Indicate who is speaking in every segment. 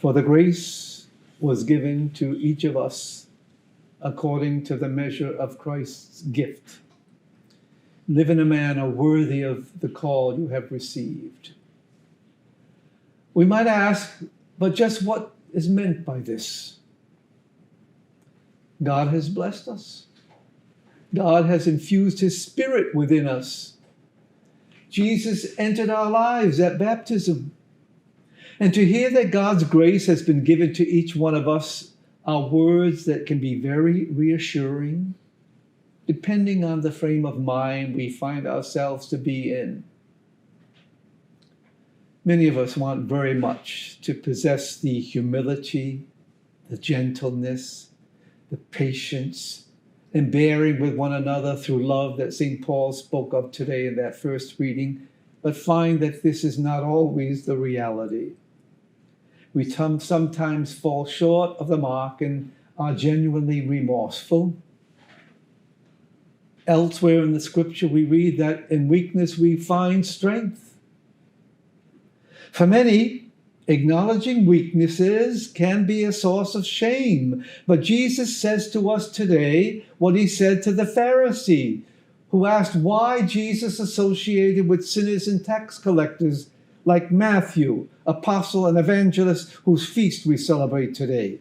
Speaker 1: For the grace was given to each of us according to the measure of Christ's gift. Live in a manner worthy of the call you have received. We might ask, but just what is meant by this? God has blessed us. God has infused his Spirit within us. Jesus entered our lives at baptism. And to hear that God's grace has been given to each one of us are words that can be very reassuring, depending on the frame of mind we find ourselves to be in. Many of us want very much to possess the humility, the gentleness, the patience, and bearing with one another through love that St. Paul spoke of today in that first reading, but find that this is not always the reality. We sometimes fall short of the mark and are genuinely remorseful. Elsewhere in the scripture, we read that in weakness we find strength. For many, acknowledging weaknesses can be a source of shame. But Jesus says to us today what he said to the Pharisee, who asked why Jesus associated with sinners and tax collectors like Matthew, apostle and evangelist whose feast we celebrate today.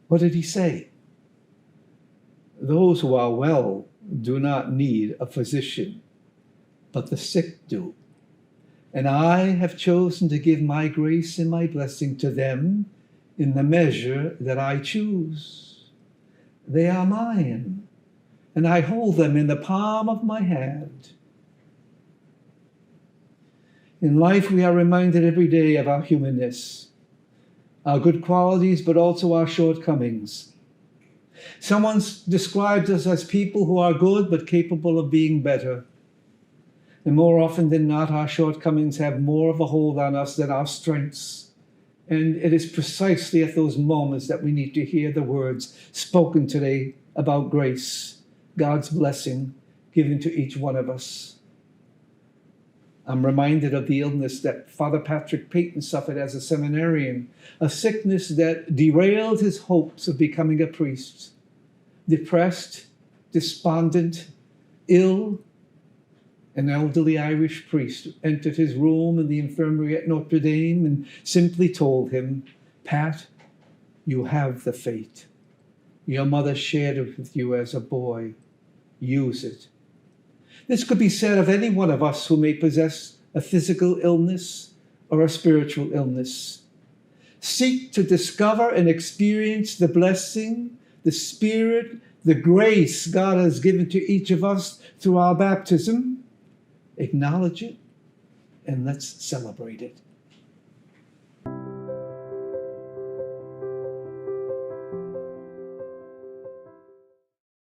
Speaker 1: What did he say? Those who are well do not need a physician, but the sick do. And I have chosen to give my grace and my blessing to them in the measure that I choose. They are mine, and I hold them in the palm of my hand. In life, we are reminded every day of our humanness, our good qualities, but also our shortcomings. Someone describes us as people who are good, but capable of being better. And more often than not, our shortcomings have more of a hold on us than our strengths. And it is precisely at those moments that we need to hear the words spoken today about grace, God's blessing given to each one of us. I'm reminded of the illness that Father Patrick Peyton suffered as a seminarian, a sickness that derailed his hopes of becoming a priest. Depressed, despondent, ill, an elderly Irish priest entered his room in the infirmary at Notre Dame and simply told him, "Pat, you have the faith. Your mother shared it with you as a boy. Use it." This could be said of any one of us who may possess a physical illness or a spiritual illness. Seek to discover and experience the blessing, the Spirit, the grace God has given to each of us through our baptism. Acknowledge it, and let's celebrate it.